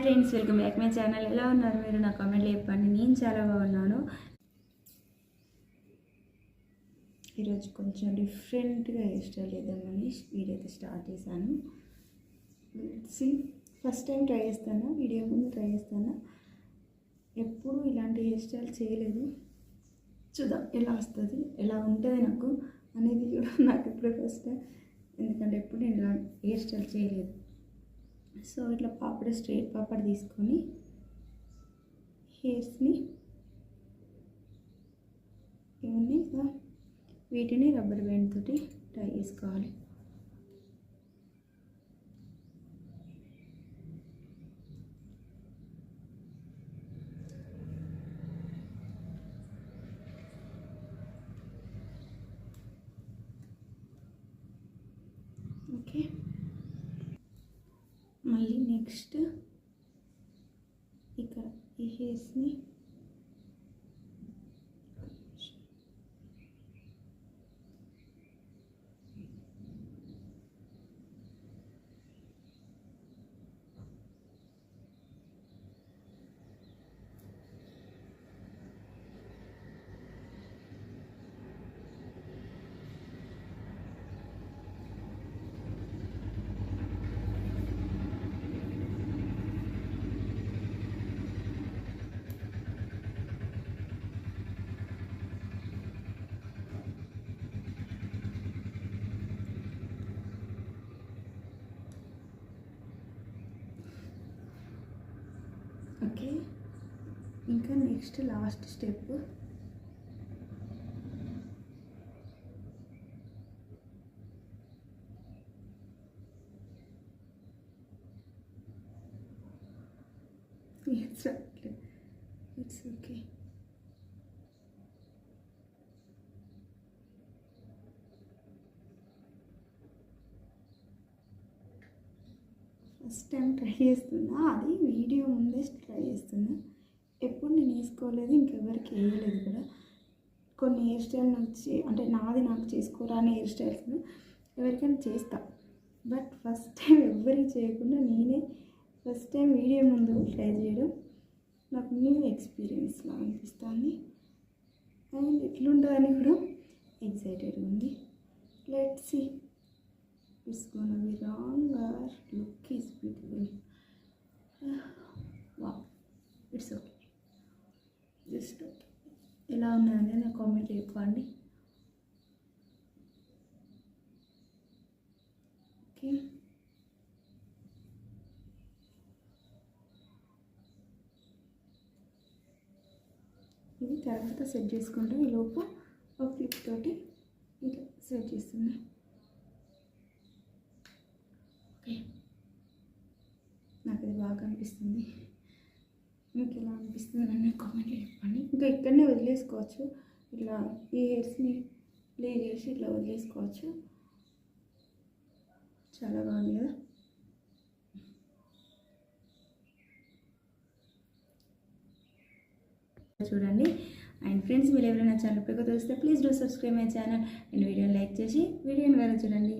Friends, welcome back my channel. ఎలా ఉన్నారు మీరు? నా కామెంట్లో చెప్పండి. నేను చాలా బాగున్నాను. ఈరోజు కొంచెం డిఫరెంట్గా హెయిర్ స్టైల్ చేద్దామని వీడియో అయితే స్టార్ట్ చేశాను. ఫస్ట్ టైం ట్రై చేస్తాను, వీడియో ముందు ట్రై చేస్తాను. ఎప్పుడు ఇలాంటి హెయిర్ స్టైల్ చేయలేదు. చూద్దాం ఎలా వస్తుంది, ఎలా ఉంటుంది నాకు అనేది కూడా నాకు ఇప్పుడు ఫస్ట్ టైం. ఎందుకంటే ఎప్పుడు నేను ఇలా హెయిర్ స్టైల్ చేయలేదు. సో ఇట్లా పాపడ స్ట్రైట్ పాపడ తీసుకొని హెయిర్స్ని ఇవన్నీ వీటిని రబ్బర్ బ్యాండ్ తోటి టై చేసుకోవాలి. ఓకే, మళ్ళీ నెక్స్ట్ ఇక్కడ ఈ హెయిర్స్ని ఓకే. ఇంకా next last step it's okay. First time try చేస్తున్నా, అది వీడియో ముందే ట్రై చేస్తున్నా. ఎప్పుడు నేను వేసుకోలేదు, ఇంకెవరికి వేయలేదు కూడా. కొన్ని హెయిర్ స్టైల్ నుంచి అంటే నాకు చేసుకోరాని హెయిర్ స్టైల్స్ ఎవరికైనా చేస్తా, బట్ ఫస్ట్ టైం ఎవరికి చేయకుండా నేనే ఫస్ట్ టైం వీడియో ముందు ట్రై చేయడం నాకు న్యూ ఎక్స్పీరియన్స్లా అనిపిస్తుంది. అండ్ ఎట్లుంటుందని కూడా ఎక్సైటెడ్గా ఉంది. Let's see. It's gonna be wrong or look is beautiful. Wow, it's okay. Just ఎలా ఉన్నదని నా కామెంట్ చెప్పండి. ఓకే, ఇది తర్వాత సెట్ చేసుకుంటూ ఈలోపు ఒక క్లిప్ తోటి ఇట్లా సెట్ చేస్తుంది. ఓకే, నాకు ఇది బాగా అనిపిస్తుంది. మీకు ఎలా అనిపిస్తుంది అని కామెంట్లో చెప్పండి. ఇంకా ఇక్కడనే వదిలేసుకోవచ్చు, ఇట్లా ఈ హెయిర్స్ని ప్లే చేసి ఇట్లా వదిలేసుకోవచ్చు. చాలా బాగుంది కదా. చూడండి. అండ్ ఫ్రెండ్స్, మీరు ఎవరైనా ఛానల్ పైకి తెలిస్తే please do subscribe my channel and వీడియోని లైక్ చేసి వీడియోని వేరే చూడండి.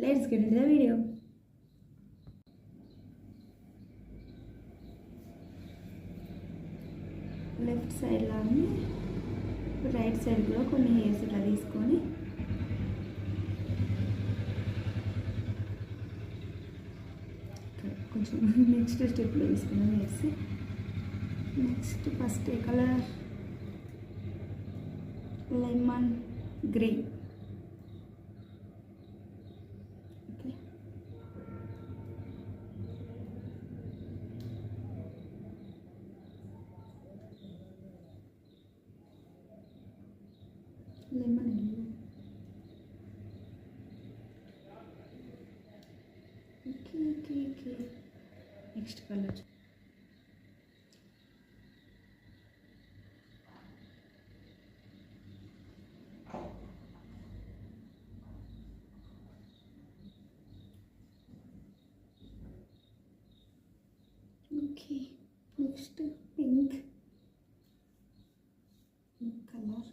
Let's get into the video. Left side లాగా రైట్ సైడ్ కూడా కొన్ని హెయిర్స్ ఇట్లా తీసుకొని కొంచెం నెక్స్ట్ స్టెప్లో తీసుకున్నాం హెయిర్స్. నెక్స్ట్ ఫస్ట్ ఏ colour? Lemon green. Okay, lemon yellow. Okay okay okay, next colour okay. Next pink colour.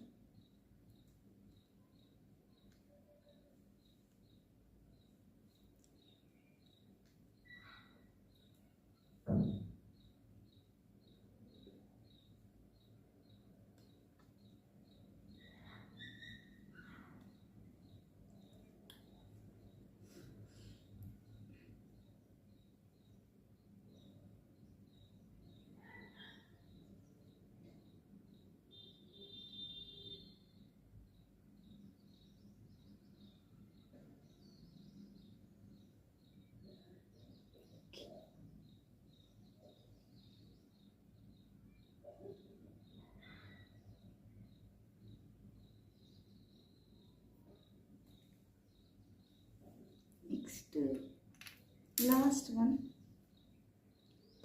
Next last one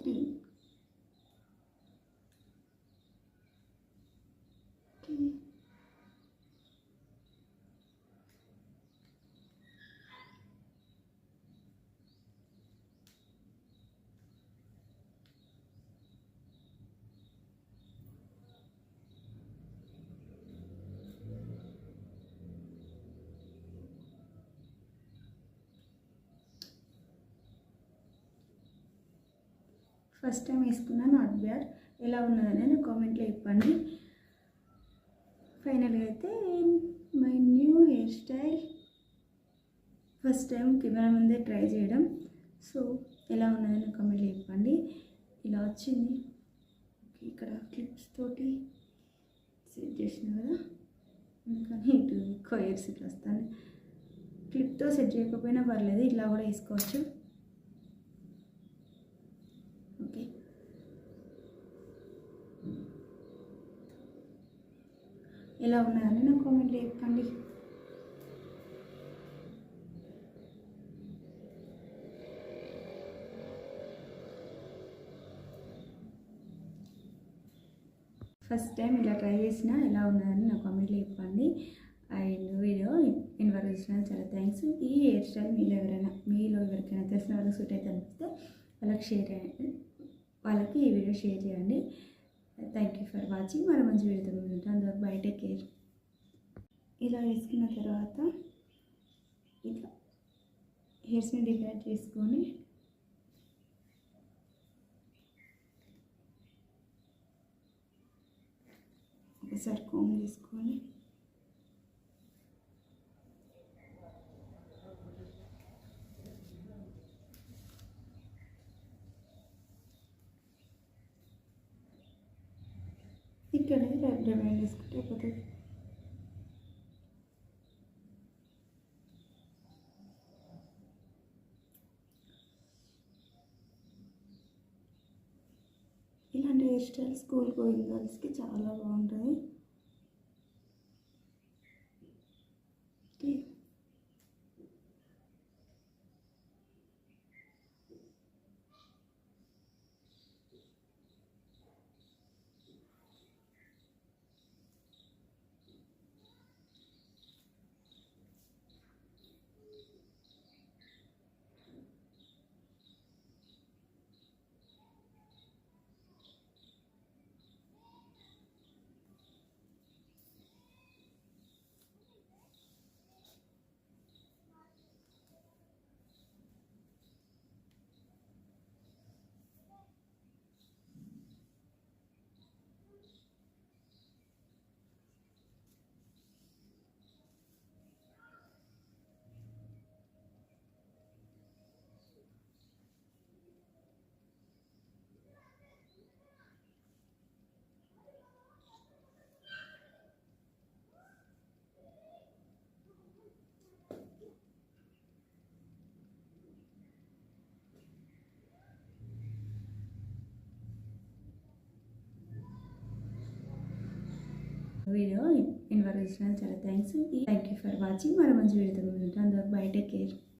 3. Okay. First time వేసుకున్నా, నాట్ బ్యాడ్. ఎలా ఉన్నదని కామెంట్లో చెప్పండి. ఫైనల్గా అయితే my new hair style first time camera ముందే try చేయడం. So ఎలా ఉన్నదని కామెంట్లో చెప్పండి. ఇలా వచ్చింది. ఓకే, ఇక్కడ క్లిప్స్ తోటి సెట్ చేసిన కదా, అందుకని ఇటు ఎక్కువ హెయిర్స్ ఇట్లా వస్తాను. క్లిప్తో సెట్ చేయకపోయినా పర్లేదు, ఇట్లా కూడా వేసుకోవచ్చు. ఓకే, ఎలా ఉన్నదని నా కామెంట్లో చెప్పండి. ఫస్ట్ టైం ఇలా ట్రై చేసినా ఎలా ఉన్నదని నా కామెంట్లో చెప్పండి. అండ్ వీడియో ఇంతవరకు చూసినా చాలా థ్యాంక్స్. ఈ హెయిర్ స్టైల్ మీలో ఎవరికైనా తెలిసిన వాళ్ళకి సూట్ అయితే అనిపిస్తే వాళ్ళకి షేర్ చేయండి, వాళ్ళకి ఈ వీడియో షేర్ చేయండి. Thank you for watching. మరో మంచి వీడియోతో ఉంటాను. అందువరకు బై, టేక్ కేర్. ఇలా వేసుకున్న తర్వాత ఇట్లా హెయిర్స్ని డివైడ్ చేసుకొని ఒకసారి కోమ్ తీసుకొని ఇక్కడే డివైడ్ చేసుకుంటే పోతుంది. ఇలాంటి హెయిర్ స్టైల్ స్కూల్ గోయింగ్ గర్ల్స్కి చాలా బాగుంటుంది. ఓకే, వీడియో ఇంతవరకు చూసినా చాలా thanks. Thank you for watching. మరో మంచి వీడియోతో ఉంటాను. అందువరకు బై, టేక్ కేర్.